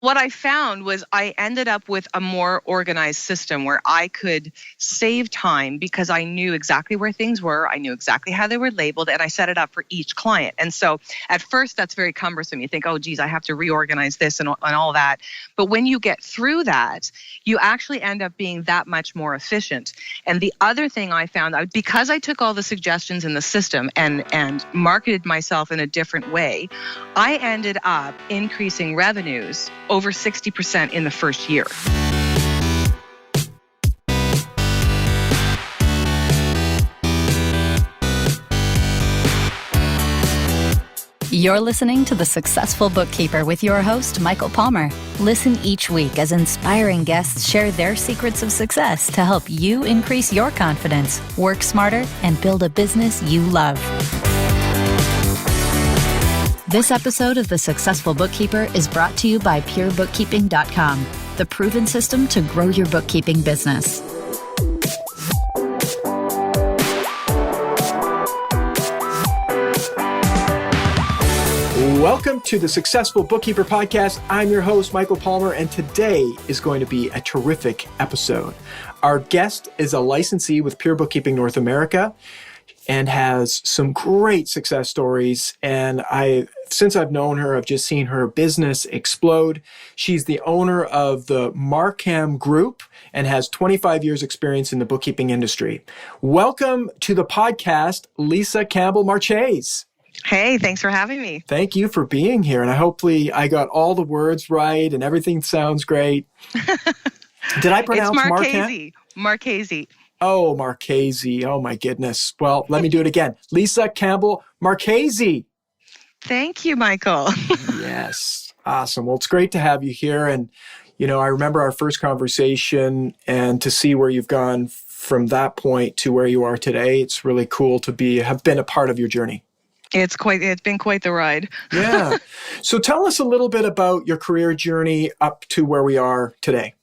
What I found was I ended up with a more organized system where I could save time because I knew exactly where things were. I knew exactly how they were labeled, and I set it up for each client. And so at first, that's very cumbersome. You think, oh, geez, I have to reorganize this and all that. But when you get through that, you actually end up being that much more efficient. And the other thing I found, because I took all the suggestions in the system and marketed myself in a different way, I ended up increasing revenues over 60% in the first year. You're listening to The Successful Bookkeeper with your host, Michael Palmer. Listen each week as inspiring guests share their secrets of success to help you increase your confidence, work smarter, and build a business you love. This episode of The Successful Bookkeeper is brought to you by PureBookkeeping.com, the proven system to grow your bookkeeping business. Welcome to the Successful Bookkeeper Podcast. I'm your host, Michael Palmer, and today is going to be a terrific episode. Our guest is a licensee with Pure Bookkeeping North America and has some great success stories. And since I've known her, I've just seen her business explode. She's the owner of the Marcam Group and has 25 years experience in the bookkeeping industry. Welcome to the podcast, Lisa Campbell-Marchese. Hey, thanks for having me. Thank you for being here. And hopefully I got all the words right and everything sounds great. Did I pronounce Marcam? Marchese. Oh, Marchese. Oh, my goodness. Well, let me do it again. Lisa Campbell-Marchese. Thank you, Michael. Yes. Awesome. Well, it's great to have you here. And, I remember our first conversation, and to see where you've gone from that point to where you are today, it's really cool to have been a part of your journey. It's been quite the ride. Yeah. So tell us a little bit about your career journey up to where we are today.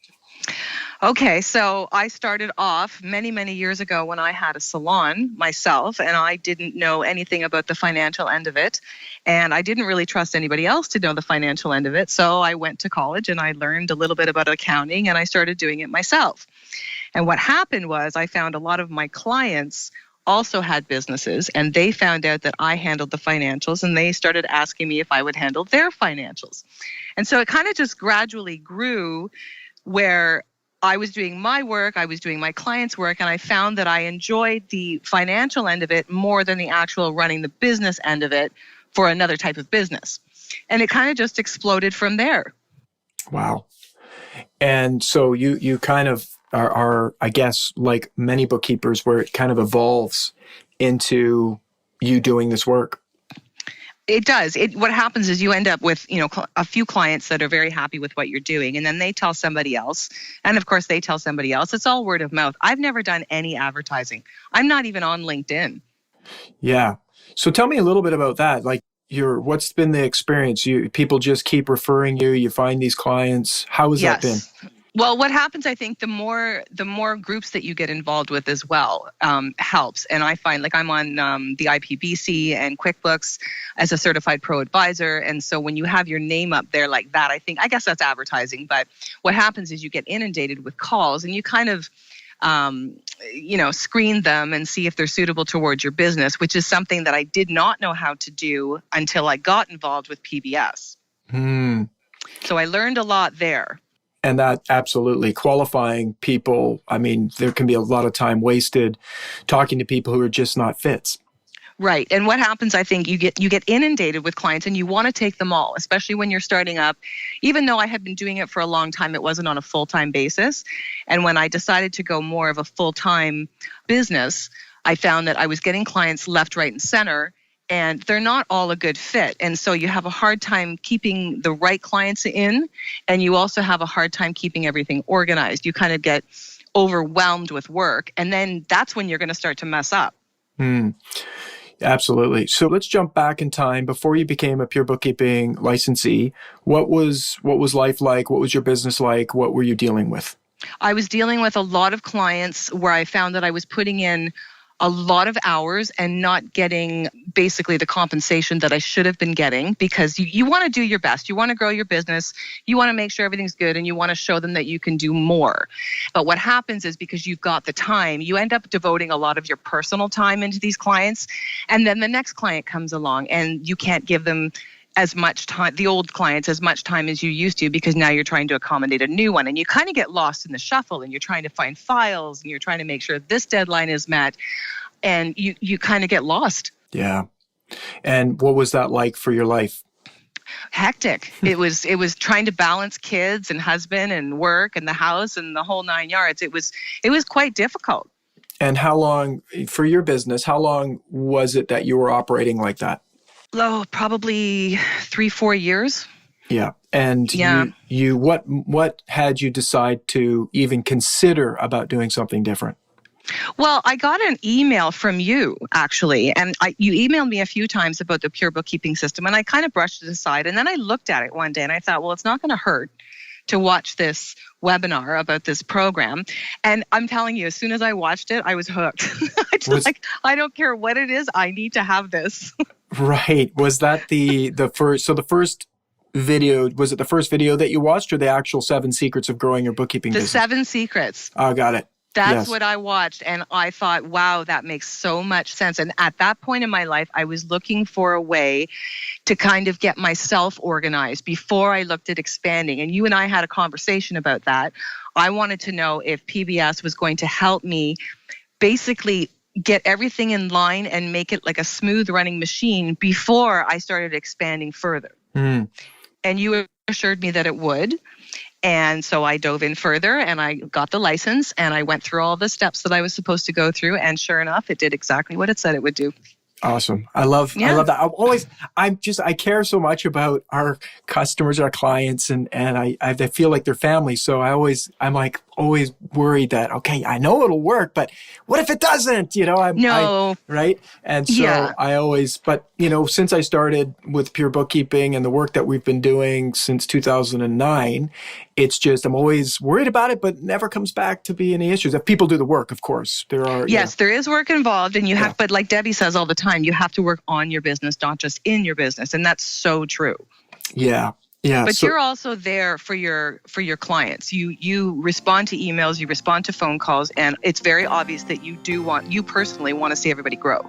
Okay, so I started off many, many years ago when I had a salon myself, and I didn't know anything about the financial end of it, and I didn't really trust anybody else to know the financial end of it. So I went to college and I learned a little bit about accounting, and I started doing it myself. And what happened was I found a lot of my clients also had businesses, and they found out that I handled the financials, and they started asking me if I would handle their financials. And so it kind of just gradually grew where I was doing my work, I was doing my clients' work, and I found that I enjoyed the financial end of it more than the actual running the business end of it for another type of business. And it kind of just exploded from there. Wow. And so you kind of are, I guess, like many bookkeepers, where it kind of evolves into you doing this work. It does. What happens is you end up with, a few clients that are very happy with what you're doing, and then they tell somebody else. And of course, they tell somebody else. It's all word of mouth. I've never done any advertising. I'm not even on LinkedIn. Yeah. So tell me a little bit about that. Like, what's been the experience? People just keep referring you. You find these clients. How has that been? Well, what happens, I think, the more groups that you get involved with as well helps. And I find, like, I'm on the IPBC and QuickBooks as a certified pro advisor. And so when you have your name up there like that, I guess that's advertising. But what happens is you get inundated with calls, and you kind of screen them and see if they're suitable towards your business, which is something that I did not know how to do until I got involved with PBS. So I learned a lot there. And that absolutely qualifying people. I mean, there can be a lot of time wasted talking to people who are just not fits. Right. And what happens, I think, you get inundated with clients, and you want to take them all, especially when you're starting up. Even though I had been doing it for a long time, it wasn't on a full-time basis. And when I decided to go more of a full-time business, I found that I was getting clients left, right, and center, and they're not all a good fit. And so you have a hard time keeping the right clients in, and you also have a hard time keeping everything organized. You kind of get overwhelmed with work, and then that's when you're going to start to mess up. Absolutely. So let's jump back in time. Before you became a Pure Bookkeeping licensee, what was life like? What was your business like? What were you dealing with? I was dealing with a lot of clients where I found that I was putting in a lot of hours and not getting basically the compensation that I should have been getting, because you want to do your best. You want to grow your business. You want to make sure everything's good, and you want to show them that you can do more. But what happens is, because you've got the time, you end up devoting a lot of your personal time into these clients. And then the next client comes along and you can't give them as much time, the old clients, as much time as you used to, because now you're trying to accommodate a new one, and you kind of get lost in the shuffle, and you're trying to find files, and you're trying to make sure this deadline is met, and you kind of get lost. Yeah. And what was that like for your life? Hectic. It was trying to balance kids and husband and work and the house and the whole 9 yards. It was quite difficult. And how long, for your business, how long was it that you were operating like that? Oh, probably 3-4 years. Yeah. And you what had you decide to even consider about doing something different? Well, I got an email from you, actually, and you emailed me a few times about the Pure Bookkeeping system, and I kind of brushed it aside. And then I looked at it one day and I thought, well, it's not going to hurt to watch this webinar about this program. And I'm telling you, as soon as I watched it, I was hooked. I don't care what it is, I need to have this. Right. Was that the first? So the first video, was it the first video that you watched, or the actual 7 secrets of growing your bookkeeping business? The 7 secrets. Oh, got it. That's what I watched. And I thought, wow, that makes so much sense. And at that point in my life, I was looking for a way to kind of get myself organized before I looked at expanding. And you and I had a conversation about that. I wanted to know if PBS was going to help me basically get everything in line and make it like a smooth running machine before I started expanding further. And you assured me that it would. And so I dove in further and I got the license and I went through all the steps that I was supposed to go through. And sure enough, it did exactly what it said it would do. Awesome. I love that. I care so much about our customers, our clients, and I feel like they're family. So I'm always worried that, okay, I know it'll work, but what if it doesn't? Right. And so since I started with Pure Bookkeeping and the work that we've been doing since 2009, it's just, I'm always worried about it, but never comes back to be any issues. If people do the work, of course, there are. Yes, there is work involved, and you have, but like Debbie says all the time, you have to work on your business, not just in your business. And that's so true. Yeah. Yeah. But you're also there for your clients. You respond to emails, you respond to phone calls, and it's very obvious that you personally want to see everybody grow.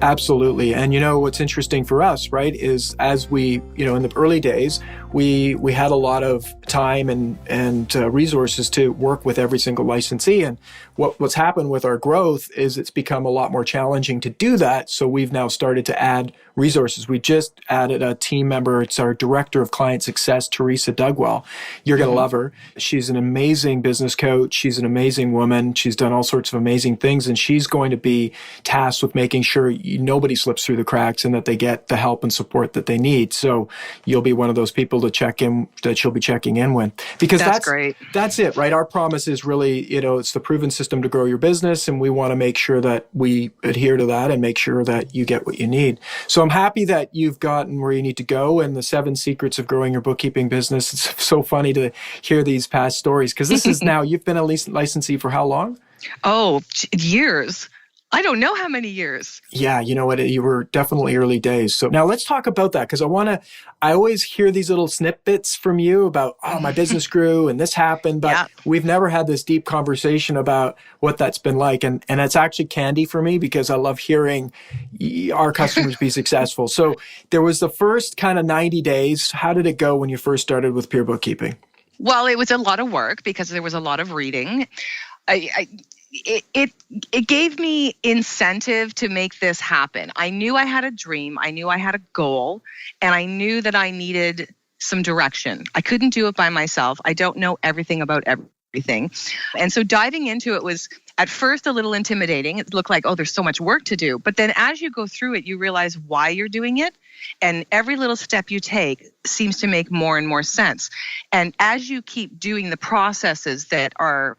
Absolutely. And what's interesting for us, right, is as we, in the early days, we had a lot of time and resources to work with every single licensee. And what's happened with our growth is it's become a lot more challenging to do that. So we've now started to add resources. We just added a team member. It's our Director of Client Success, Teresa Dugwell. You're going to love her. She's an amazing business coach. She's an amazing woman. She's done all sorts of amazing things. And she's going to be tasked with making sure nobody slips through the cracks and that they get the help and support that they need. So you'll be one of those people to check in, that she'll be checking in with. Because that's great. That's it, right? Our promise is really, it's the proven system to grow your business. And we want to make sure that we adhere to that and make sure that you get what you need. So I'm happy that you've gotten where you need to go and the 7 secrets of growing your bookkeeping business. It's so funny to hear these past stories, because this is now, you've been a licensee for how long? Oh, years. I don't know how many years. Yeah, you know what? You were definitely early days. So now let's talk about that, because I always hear these little snippets from you about, my business grew and this happened, but we've never had this deep conversation about what that's been like. And it's actually candy for me, because I love hearing our customers be successful. So there was the first kind of 90 days. How did it go when you first started with Pure Bookkeeping? Well, it was a lot of work because there was a lot of reading. It gave me incentive to make this happen. I knew I had a dream. I knew I had a goal, and I knew that I needed some direction. I couldn't do it by myself. I don't know everything about everything. And so diving into it was at first a little intimidating. It looked like, there's so much work to do. But then as you go through it, you realize why you're doing it. And every little step you take seems to make more and more sense. And as you keep doing the processes that are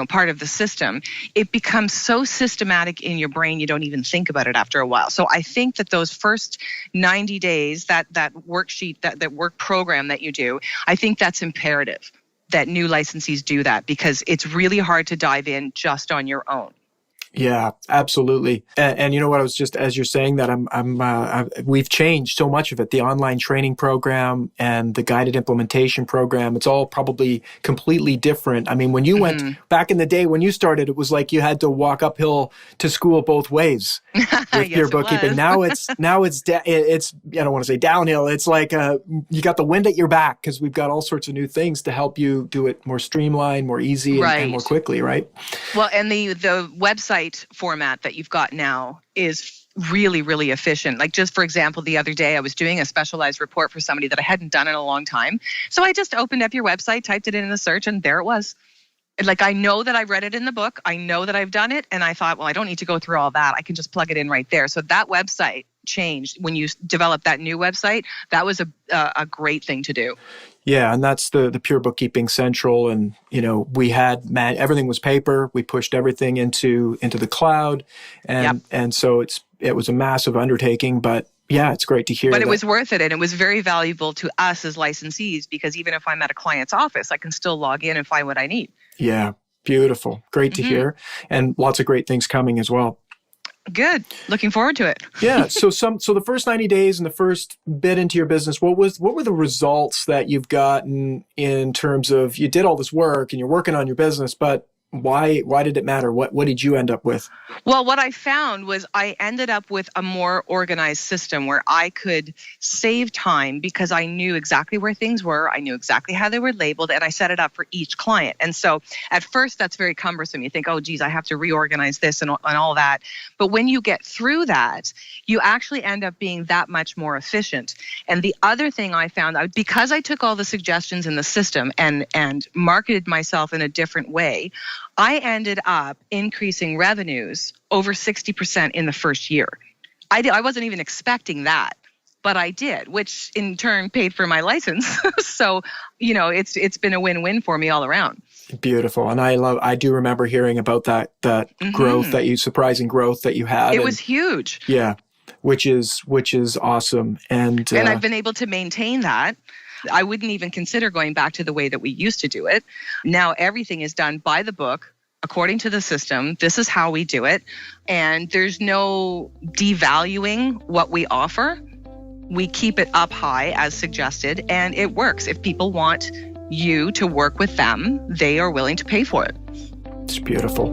part of the system, it becomes so systematic in your brain you don't even think about it after a while. So I think that those first 90 days, that worksheet, that work program that you do, I think that's imperative that new licensees do that, because it's really hard to dive in just on your own. Yeah, absolutely. And you know what? I was just, as you're saying that, we've changed so much of it. The online training program and the guided implementation program, it's all probably completely different. I mean, when you went back in the day, when you started, it was like you had to walk uphill to school both ways with your bookkeeping. Now it's I don't want to say downhill. It's like you got the wind at your back, because we've got all sorts of new things to help you do it more streamlined, more easy, and more quickly, right? Well, and the website format that you've got now is really, really efficient. Like, just for example, the other day I was doing a specialized report for somebody that I hadn't done in a long time. So I just opened up your website, typed it in the search, and there it was. Like, I know that I've read it in the book. I know that I've done it. And I thought, well, I don't need to go through all that. I can just plug it in right there. So that website changed when you developed that new website. That was a great thing to do. Yeah, and that's the Pure Bookkeeping Central. And, we had, everything was paper. We pushed everything into the cloud. And so it was a massive undertaking, but yeah, it's great to hear. But it was worth it. And it was very valuable to us as licensees, because even if I'm at a client's office, I can still log in and find what I need. Yeah, beautiful. Great to hear. And lots of great things coming as well. Good. Looking forward to it. Yeah. So the first 90 days and the first bit into your business, what were the results that you've gotten in terms of, you did all this work and you're working on your business, but why did it matter? What did you end up with? Well, what I found was I ended up with a more organized system where I could save time, because I knew exactly where things were. I knew exactly how they were labeled, and I set it up for each client. And so at first that's very cumbersome. You think, oh, geez, I have to reorganize this and all that. But when you get through that, you actually end up being that much more efficient. And the other thing I found, because I took all the suggestions in the system and marketed myself in a different way, I ended up increasing revenues over 60% in the first year. I wasn't even expecting that, but I did, which in turn paid for my license. So, it's been a win-win for me all around. Beautiful. And I do remember hearing about that growth, surprising growth that you had. It was huge. Yeah, which is awesome. And I've been able to maintain that. I wouldn't even consider going back to the way that we used to do it. Now everything is done by the book, according to the system. This is how we do it. And there's no devaluing what we offer. We keep it up high as suggested, and it works. If people want you to work with them, they are willing to pay for it. It's beautiful.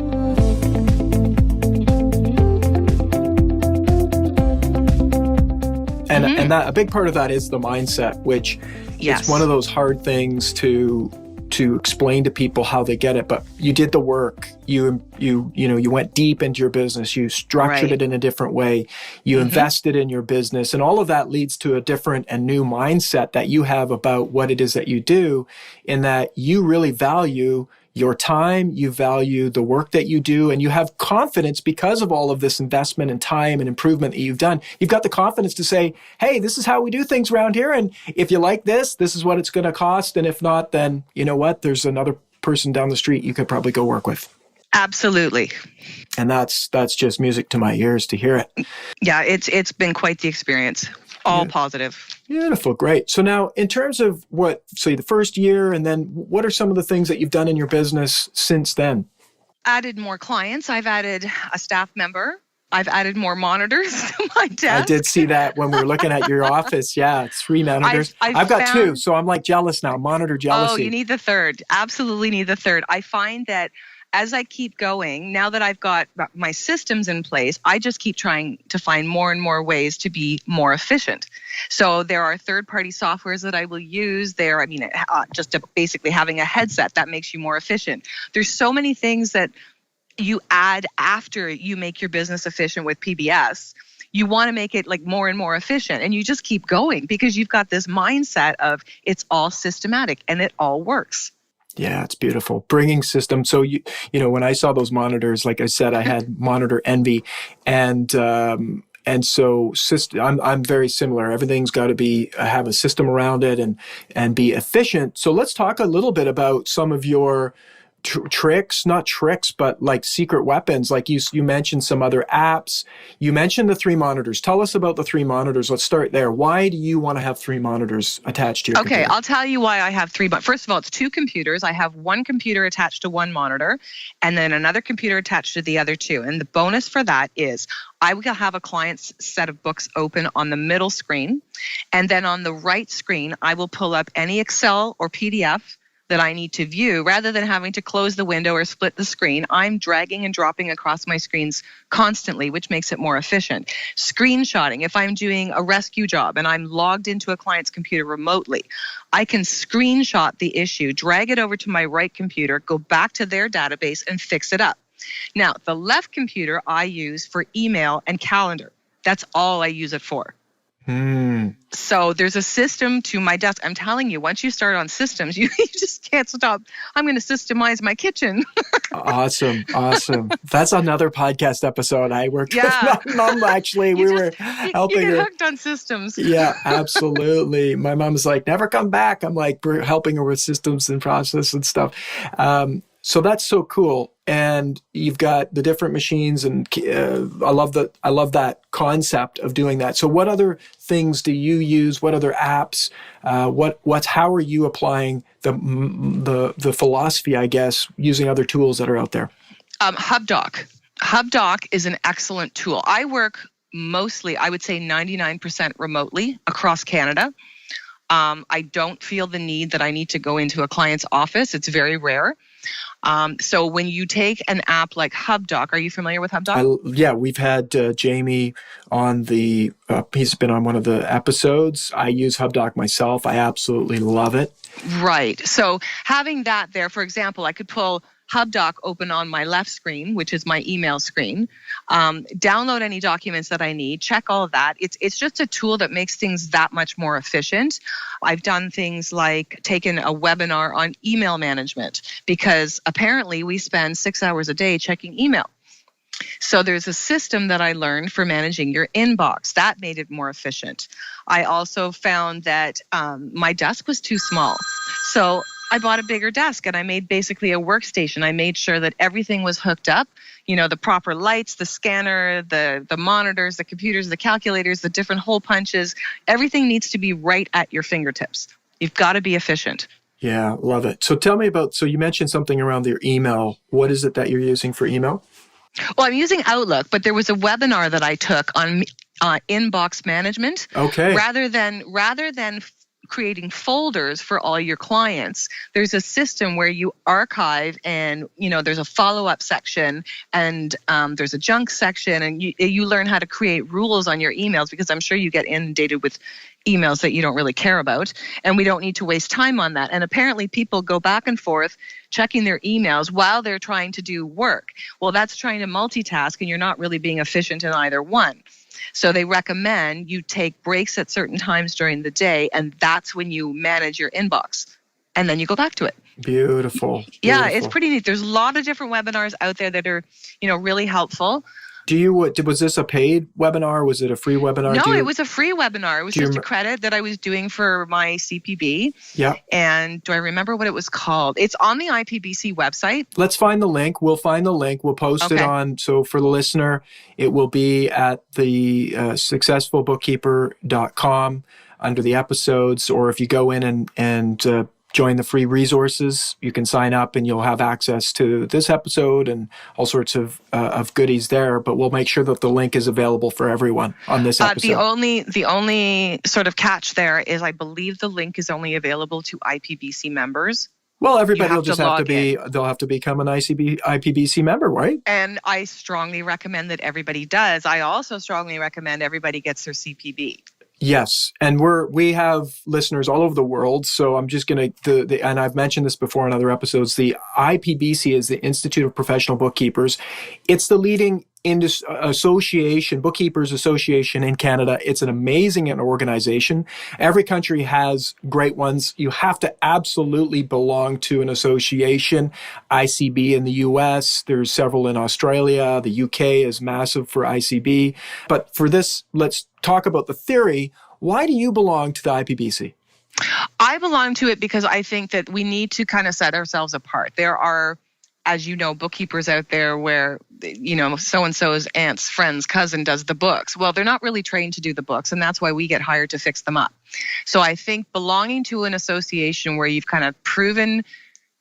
And that a big part of that is the mindset, which it's one of those hard things to explain to people how they get it. But you did the work. You went deep into your business. You structured it in a different way. You invested in your business, and all of that leads to a different and new mindset that you have about what it is that you do, in that you really value your time, you value the work that you do, and you have confidence because of all of this investment and time and improvement that you've done. You've got the confidence to say, hey, this is how we do things around here. And if you like this is what it's going to cost. And if not, then you know what? There's another person down the street you could probably go work with. Absolutely. And that's just music to my ears to hear it. Yeah, it's been quite the experience. All positive. Beautiful. Great. So now in terms of the first year, and then what are some of the things that you've done in your business since then? Added more clients. I've added a staff member. I've added more monitors to my desk. I did see that when we were looking at your office. Yeah, 3 monitors. I've got 2, so I'm like jealous now. Monitor jealousy. Oh, you need the third. Absolutely need the third. I find that as I keep going, now that I've got my systems in place, I just keep trying to find more and more ways to be more efficient. So there are third-party softwares that I will use there. Just basically having a headset that makes you more efficient. There's so many things that you add after you make your business efficient with PBS. You want to make it like more and more efficient, and you just keep going because you've got this mindset of it's all systematic and it all works. Yeah, it's beautiful. Bringing systems. So, when I saw those monitors, like I said, I had monitor envy. And so I'm very similar. Everything's got to have a system around it and be efficient. So let's talk a little bit about some of your tricks, not tricks, but like secret weapons. Like you mentioned some other apps. You mentioned the 3 monitors. Tell us about the 3 monitors. Let's start there. Why do you want to have 3 monitors attached to your computer? I'll tell you why I have 3. But first of all, it's 2 computers. I have 1 computer attached to 1 monitor and then another computer attached to the other 2. And the bonus for that is I will have a client's set of books open on the middle screen. And then on the right screen, I will pull up any Excel or PDF that I need to view. Rather than having to close the window or split the screen, I'm dragging and dropping across my screens constantly, which makes it more efficient. Screenshotting, if I'm doing a rescue job and I'm logged into a client's computer remotely, I can screenshot the issue, drag it over to my right computer, go back to their database and fix it up. Now, the left computer I use for email and calendar. That's all I use it for. So there's a system to my desk. I'm telling you, once you start on systems, you just can't stop. I'm going to systemize my kitchen. Awesome. That's another podcast episode I worked with my mom, actually. We were helping her. You get hooked on systems. Yeah, absolutely. My mom's like, never come back. I'm like, we're helping her with systems and process and stuff. So that's so cool. And you've got the different machines, and I love that concept of doing that. So what other things do you use? What other apps? How are you applying the philosophy, I guess, using other tools that are out there? HubDoc. HubDoc is an excellent tool. I work mostly, I would say 99% remotely across Canada. I don't feel the need that I need to go into a client's office. It's very rare. So when you take an app like HubDoc, are you familiar with HubDoc? Yeah, we've had Jamie on he's been on one of the episodes. I use HubDoc myself. I absolutely love it. Right. So having that there, for example, I could pull HubDoc open on my left screen, which is my email screen, download any documents that I need, check all of that. It's just a tool that makes things that much more efficient. I've done things like taken a webinar on email management because apparently we spend 6 hours a day checking email. So there's a system that I learned for managing your inbox. That made it more efficient. I also found that my desk was too small. So I bought a bigger desk and I made basically a workstation. I made sure that everything was hooked up, the proper lights, the scanner, the monitors, the computers, the calculators, the different hole punches. Everything needs to be right at your fingertips. You've got to be efficient. Yeah, love it. So tell me so you mentioned something around your email. What is it that you're using for email? Well, I'm using Outlook, but there was a webinar that I took on inbox management. Okay. Rather than creating folders for all your clients, there's a system where you archive and, there's a follow-up section and there's a junk section, and you learn how to create rules on your emails, because I'm sure you get inundated with emails that you don't really care about, and we don't need to waste time on that. And apparently people go back and forth checking their emails while they're trying to do work. Well, that's trying to multitask, and you're not really being efficient in either one. So they recommend you take breaks at certain times during the day, and that's when you manage your inbox, and then you go back to it. Beautiful. Yeah, it's pretty neat. There's a lot of different webinars out there that are, really helpful. Was this a paid webinar? Was it a free webinar? No, it was a free webinar. It was just a credit that I was doing for my CPB. Yeah. And do I remember what it was called? It's on the IPBC website. Let's find the link. We'll find the link. We'll post it on. So for the listener, it will be at the successfulbookkeeper.com under the episodes, or if you go in and join the free resources, you can sign up and you'll have access to this episode and all sorts of goodies there. But we'll make sure that the link is available for everyone on this episode. The only sort of catch there is I believe the link is only available to IPBC members. Well, everybody will just they'll have to become an IPBC member, right? And I strongly recommend that everybody does. I also strongly recommend everybody gets their CPB. Yes, and we have listeners all over the world. So I'm just going to and I've mentioned this before in other episodes. The IPBC is the Institute of Professional Bookkeepers. It's the leading bookkeepers association in Canada. It's an amazing organization. Every country has great ones. You have to absolutely belong to an association. ICB in the US, there's several in Australia. The UK is massive for ICB. But for this, let's talk about the theory. Why do you belong to the IPBC? I belong to it because I think that we need to kind of set ourselves apart. There are as you know, bookkeepers out there where, so-and-so's aunt's friend's cousin does the books. Well, they're not really trained to do the books, and that's why we get hired to fix them up. So I think belonging to an association where you've kind of proven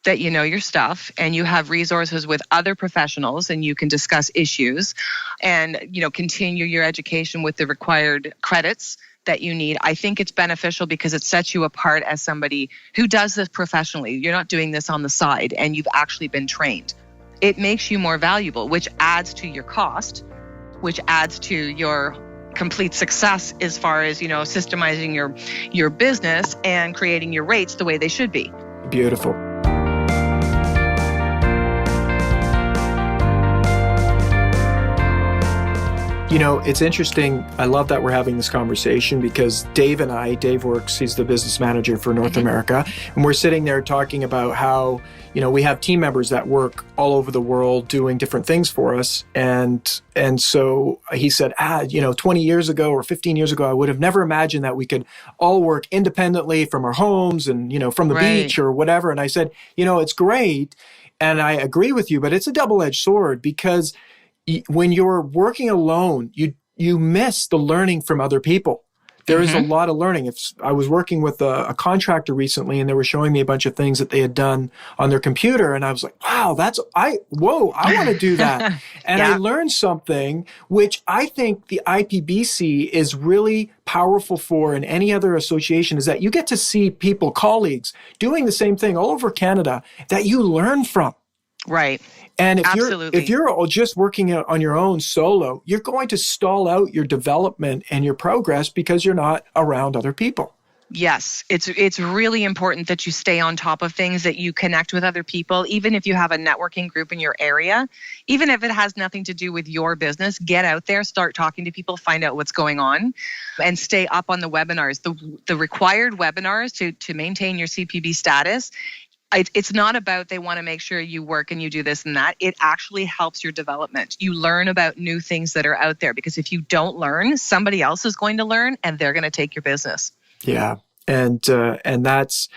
that you know your stuff and you have resources with other professionals and you can discuss issues and, continue your education with the required credits that you need. I think it's beneficial because it sets you apart as somebody who does this professionally. You're not doing this on the side and you've actually been trained. It makes you more valuable, which adds to your cost, which adds to your complete success as far as, systemizing your business and creating your rates the way they should be. Beautiful. It's interesting. I love that we're having this conversation because Dave works, he's the business manager for North America, and we're sitting there talking about how, we have team members that work all over the world doing different things for us. And so he said, 20 years ago or 15 years ago, I would have never imagined that we could all work independently from our homes and, from the beach or whatever. And I said, it's great. And I agree with you, but it's a double-edged sword because when you're working alone, you miss the learning from other people. There is a lot of learning. If I was working with a contractor recently and they were showing me a bunch of things that they had done on their computer and I was like, wow, I want to do that. And I learned something which I think the IPBC is really powerful for in any other association is that you get to see people, colleagues, doing the same thing all over Canada that you learn from. Right. And if you're just working on your own solo, you're going to stall out your development and your progress because you're not around other people. Yes, it's really important that you stay on top of things, that you connect with other people, even if you have a networking group in your area, even if it has nothing to do with your business, get out there, start talking to people, find out what's going on, and stay up on the webinars, the required webinars to maintain your CPB status. It's not about they want to make sure you work and you do this and that. It actually helps your development. You learn about new things that are out there because if you don't learn, somebody else is going to learn and they're going to take your business. Yeah. And that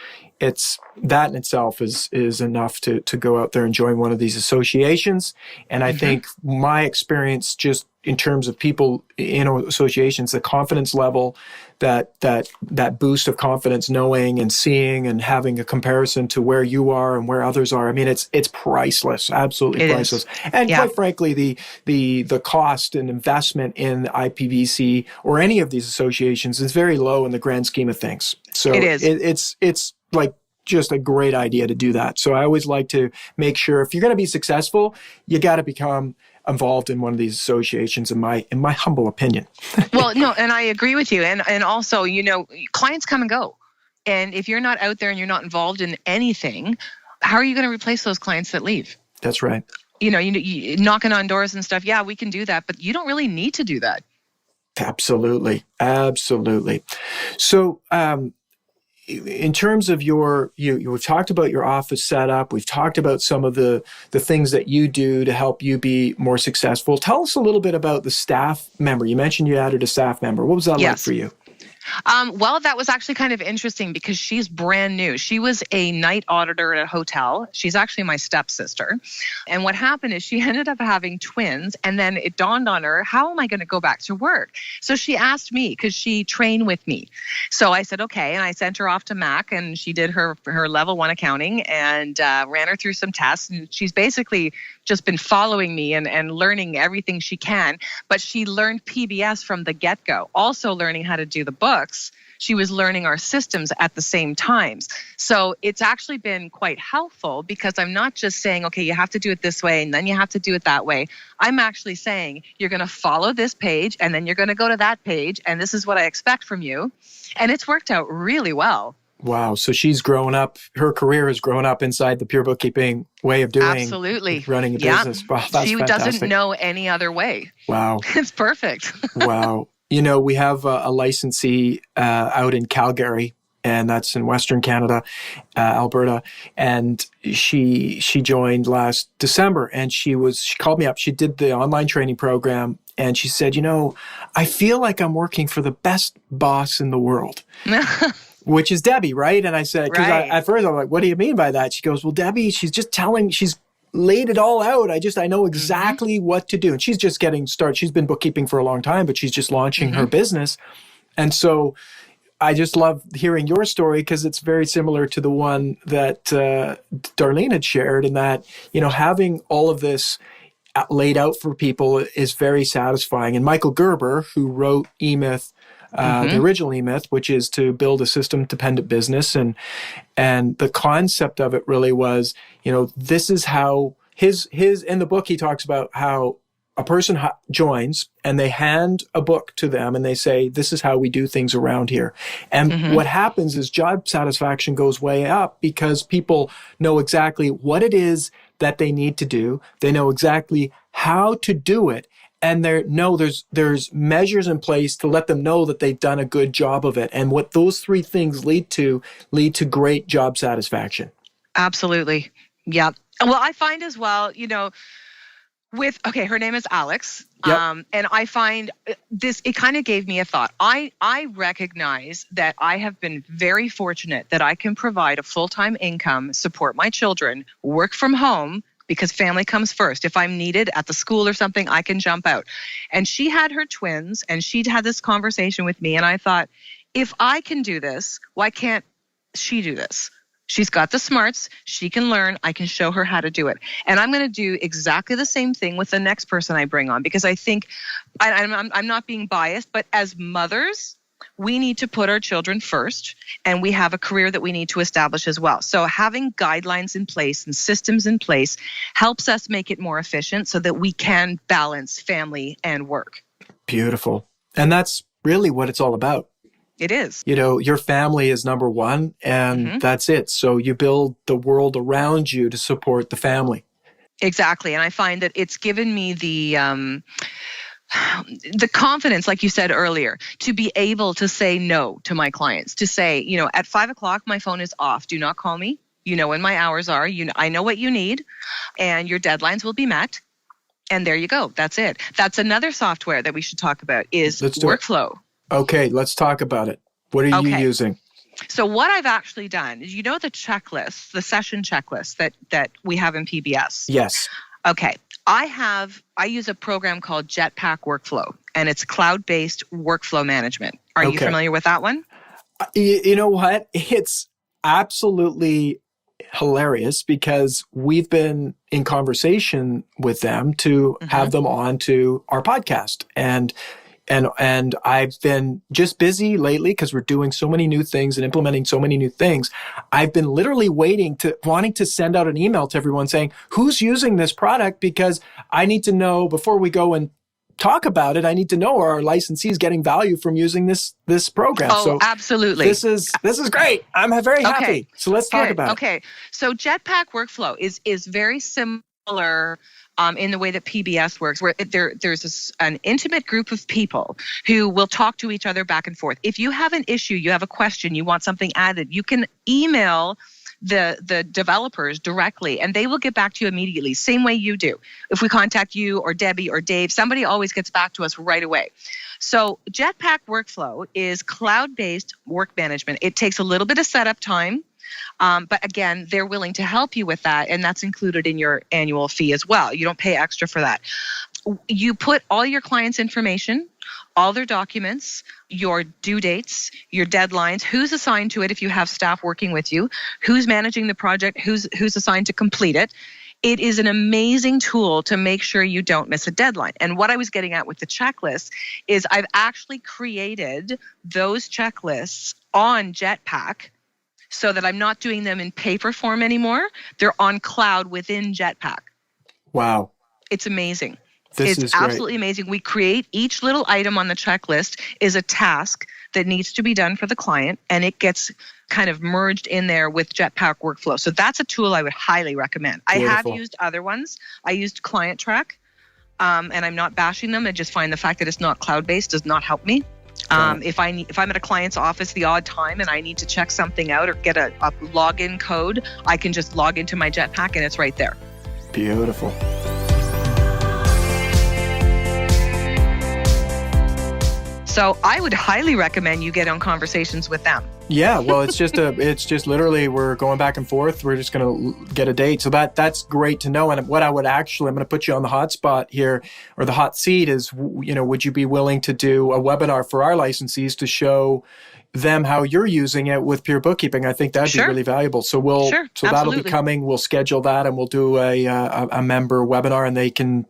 in itself is enough to go out there and join one of these associations. And I think my experience just in terms of people in associations, the confidence level, that boost of confidence, knowing and seeing and having a comparison to where you are and where others are. I mean, it's priceless, absolutely priceless. And quite frankly, the cost and investment in the IPVC or any of these associations is very low in the grand scheme of things. So it is. It's like just a great idea to do that. So I always like to make sure if you're going to be successful, you got to become involved in one of these associations, in my humble opinion. Well, no, and I agree with you. And also, clients come and go. And if you're not out there and you're not involved in anything, how are you going to replace those clients that leave? That's right. You knocking on doors and stuff. Yeah, we can do that, but you don't really need to do that. Absolutely. So, in terms of we've talked about your office setup. We've talked about some of the things that you do to help you be more successful. Tell us a little bit about the staff member. You mentioned you added a staff member. What was that like for you? Well, that was actually kind of interesting because she's brand new. She was a night auditor at a hotel. She's actually my stepsister. And what happened is she ended up having twins. And then it dawned on her, how am I going to go back to work? So she asked me because she trained with me. So I said, okay. And I sent her off to Mac and she did her level 1 accounting and ran her through some tests. And she's basically just been following me and learning everything she can. But she learned PBS from the get-go, also learning how to do the books. She was learning our systems at the same times. So it's actually been quite helpful because I'm not just saying, okay, you have to do it this way and then you have to do it that way. I'm actually saying you're going to follow this page and then you're going to go to that page and this is what I expect from you. And it's worked out really well. Wow. So she's grown up, her career has grown up inside the pure bookkeeping way of doing, running a business. Wow, that's she fantastic. Doesn't know any other way. Wow. It's perfect. Wow. We have a licensee out in Calgary, and that's in Western Canada, Alberta. And she joined last December, and she called me up. She did the online training program, and she said, I feel like I'm working for the best boss in the world. Which is Debbie, right? And I said, because at first I'm like, what do you mean by that? She goes, well, Debbie, she's laid it all out. I know exactly what to do. And she's just getting started. She's been bookkeeping for a long time, but she's just launching her business. And so I just love hearing your story because it's very similar to the one that Darlene had shared, in that, having all of this laid out for people is very satisfying. And Michael Gerber, who wrote E-Myth, the original E-Myth, which is to build a system-dependent business, and the concept of it really was, this is how his in the book he talks about how a person joins and they hand a book to them and they say, this is how we do things around here. And what happens is job satisfaction goes way up because people know exactly what it is that they need to do. They know exactly how to do it. And there's measures in place to let them know that they've done a good job of it. And what those three things lead to great job satisfaction. Absolutely. Yeah. Well, I find as well, her name is Alex. Yep. And I find this, it kind of gave me a thought. I recognize that I have been very fortunate that I can provide a full-time income, support my children, work from home, because family comes first. If I'm needed at the school or something, I can jump out. And she had her twins and she'd had this conversation with me. And I thought, if I can do this, why can't she do this? She's got the smarts. She can learn. I can show her how to do it. And I'm going to do exactly the same thing with the next person I bring on, because I think I'm not being biased, but as mothers, we need to put our children first, and we have a career that we need to establish as well. So having guidelines in place and systems in place helps us make it more efficient so that we can balance family and work. Beautiful. And that's really what it's all about. It is. Your family is number one, and that's it. So you build the world around you to support the family. Exactly. And I find that it's given me the confidence, like you said earlier, to be able to say no to my clients, to say, at 5:00, my phone is off. Do not call me. You know when my hours are. I know what you need, and your deadlines will be met. And there you go. That's it. That's another software that we should talk about is Workflow. Okay, let's talk about it. What are you using? So what I've actually done is, the checklist, the session checklist that we have in PBS. Yes. Okay. I use a program called Jetpack Workflow, and it's cloud-based workflow management. Are you familiar with that one? You know what? It's absolutely hilarious because we've been in conversation with them to have them on to our podcast. And I've been just busy lately because we're doing so many new things and implementing so many new things. I've been literally wanting to send out an email to everyone saying, who's using this product? Because I need to know before we go and talk about it. I need to know, are our licensees getting value from using this program? Oh, so absolutely. This is great. I'm very happy. So let's talk about it. Okay. So Jetpack Workflow is very similar in the way that PBS works, where there's an intimate group of people who will talk to each other back and forth. If you have an issue, you have a question, you want something added, you can email the developers directly, and they will get back to you immediately, same way you do. If we contact you or Debbie or Dave, somebody always gets back to us right away. So Jetpack Workflow is cloud-based work management. It takes a little bit of setup time. But again, they're willing to help you with that, and that's included in your annual fee as well. You don't pay extra for that. You put all your clients' information, all their documents, your due dates, your deadlines, who's assigned to it if you have staff working with you, who's managing the project, who's assigned to complete it. It is an amazing tool to make sure you don't miss a deadline. And what I was getting at with the checklist is I've actually created those checklists on Jetpack so that I'm not doing them in paper form anymore. They're on cloud within Jetpack. Wow. It's amazing. It's absolutely amazing. We create each little item on the checklist is a task that needs to be done for the client, and it gets kind of merged in there with Jetpack Workflow. So that's a tool I would highly recommend. Beautiful. I have used other ones. I used Client Track, and I'm not bashing them. I just find the fact that it's not cloud-based does not help me. If I'm at a client's office the odd time and I need to check something out or get a login code, I can just log into my Jetpack and it's right there. Beautiful. So I would highly recommend you get on conversations with them. Yeah, well, it's just literally we're going back and forth. We're just going to get a date. So that's great to know. And what I'm going to put you on the hot spot here, or the hot seat, is, would you be willing to do a webinar for our licensees to show them how you're using it with Peer Bookkeeping? I think that'd be really valuable. So that'll be coming. We'll schedule that, and we'll do a member webinar, and they can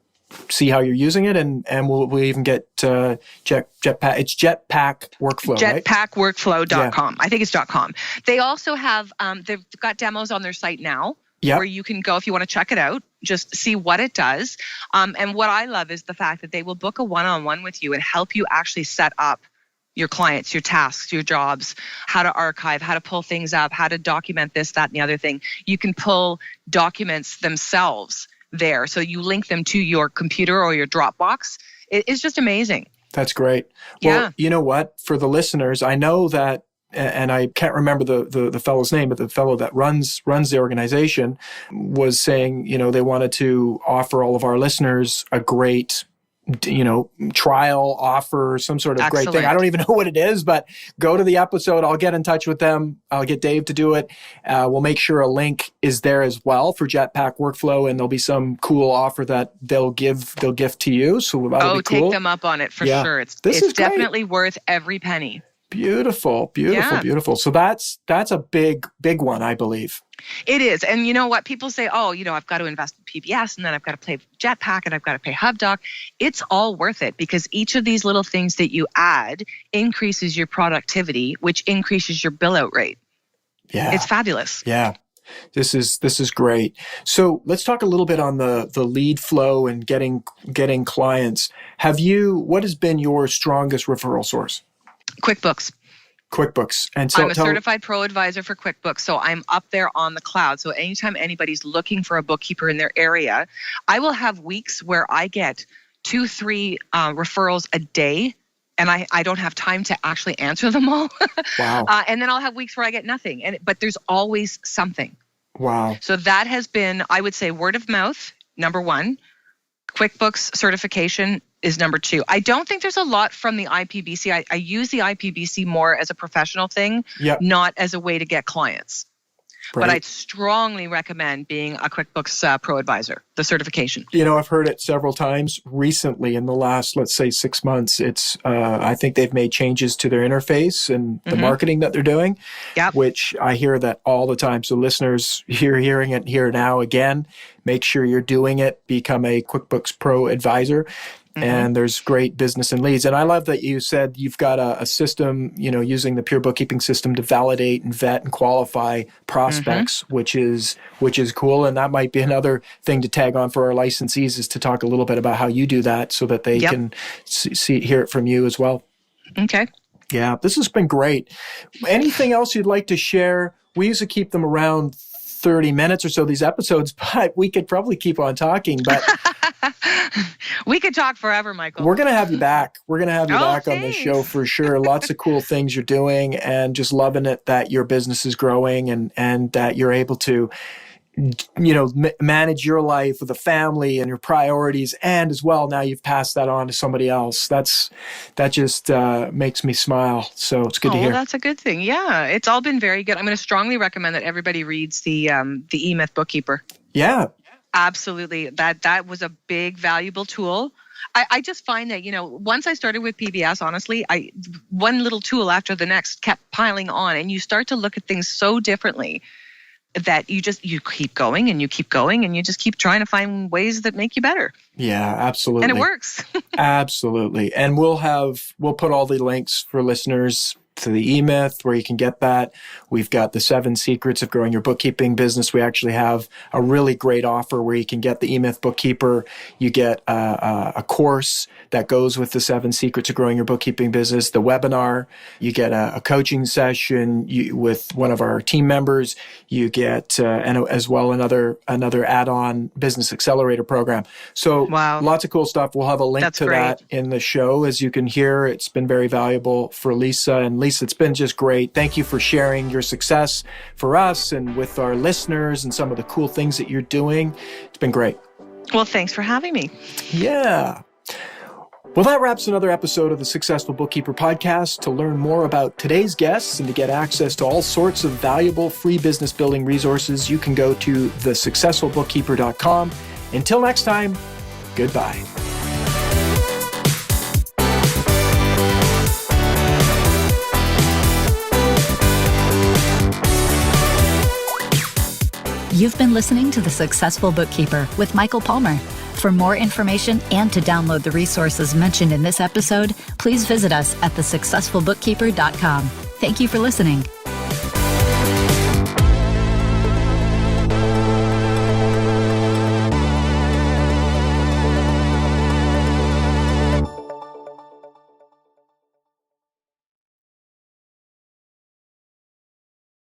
see how you're using it, and we'll even get Jetpack. It's Jetpack Workflow, right? Jetpackworkflow.com. Yeah. I think it's .com. They also have they've got demos on their site now. Yep. Where you can go if you want to check it out, just see what it does. And what I love is the fact that they will book a one-on-one with you and help you actually set up your clients, your tasks, your jobs, how to archive, how to pull things up, how to document this, that, and the other thing. You can pull documents themselves there. So you link them to your computer or your Dropbox. It's just amazing. That's great. Well, you know what? For the listeners, I know that, and I can't remember the fellow's name, but the fellow that runs the organization was saying, they wanted to offer all of our listeners a great trial offer, some sort of great thing. I don't even know what it is, but go to the episode. I'll get in touch with them. I'll get Dave to do it. We'll make sure a link is there as well for Jetpack Workflow, and there'll be some cool offer that they'll gift to you. So that'll be cool. Take them up on it for sure. It's definitely worth every penny. Beautiful. So that's a big one, I believe. It is. And you know what? People say, I've got to invest in PBS, and then I've got to pay Jetpack, and I've got to pay HubDoc. It's all worth it, because each of these little things that you add increases your productivity, which increases your bill out rate. Yeah. It's fabulous. Yeah. This is great. So let's talk a little bit on the lead flow and getting clients. What has been your strongest referral source? QuickBooks. And so I'm a certified pro advisor for QuickBooks, so I'm up there on the cloud. So anytime anybody's looking for a bookkeeper in their area, I will have weeks where I get 2-3 referrals a day, and I don't have time to actually answer them all. Wow. And then I'll have weeks where I get nothing, but there's always something. Wow. So that has been, I would say, word of mouth, number one. QuickBooks certification is number two. I don't think there's a lot from the IPBC. I use the IPBC more as a professional thing, not as a way to get clients. Right. But I'd strongly recommend being a QuickBooks Pro Advisor, the certification. I've heard it several times recently in the last, let's say, 6 months. It's, I think they've made changes to their interface and the marketing that they're doing, which I hear that all the time. So listeners, you're hearing it here now again. Make sure you're doing it. Become a QuickBooks Pro Advisor. And there's great business and leads. And I love that you said you've got a system, using the Peer Bookkeeping system to validate and vet and qualify prospects, which is cool. And that might be another thing to tag on for our licensees, is to talk a little bit about how you do that so that they can hear it from you as well. Okay. Yeah, this has been great. Anything else you'd like to share? We used to keep them around 30 minutes or so, these episodes, but we could probably keep on talking. But we could talk forever, Michael. We're going to have you back. We're going to have you back on the show for sure. Lots of cool things you're doing, and just loving it that your business is growing and that you're able to, manage your life with a family and your priorities. And as well, now you've passed that on to somebody else. That just makes me smile. So it's good to hear. Well, that's a good thing. Yeah, it's all been very good. I'm going to strongly recommend that everybody reads the eMyth Bookkeeper. Yeah. Absolutely. That was a big, valuable tool. I just find that, once I started with PBS, honestly, one little tool after the next kept piling on, and you start to look at things so differently that you keep going and you keep going, and you just keep trying to find ways that make you better. Yeah, absolutely. And it works. Absolutely. And we'll put all the links for listeners to the eMyth, where you can get that. We've got the 7 Secrets of Growing Your Bookkeeping Business. We actually have a really great offer where you can get the eMyth Bookkeeper. You get a course that goes with the 7 Secrets of Growing Your Bookkeeping Business, the webinar. You get a coaching session with one of our team members. You get, and as well, another add-on business accelerator program. So lots of cool stuff. We'll have a link to that in the show. As you can hear, it's been very valuable for Lisa. And Lisa, it's been just great. Thank you for sharing your success for us and with our listeners and some of the cool things that you're doing. It's been great. Well, thanks for having me. Yeah. Well, that wraps another episode of the Successful Bookkeeper podcast. To learn more about today's guests and to get access to all sorts of valuable free business building resources, you can go to thesuccessfulbookkeeper.com. Until next time, goodbye. You've been listening to The Successful Bookkeeper with Michael Palmer. For more information and to download the resources mentioned in this episode, please visit us at thesuccessfulbookkeeper.com. Thank you for listening.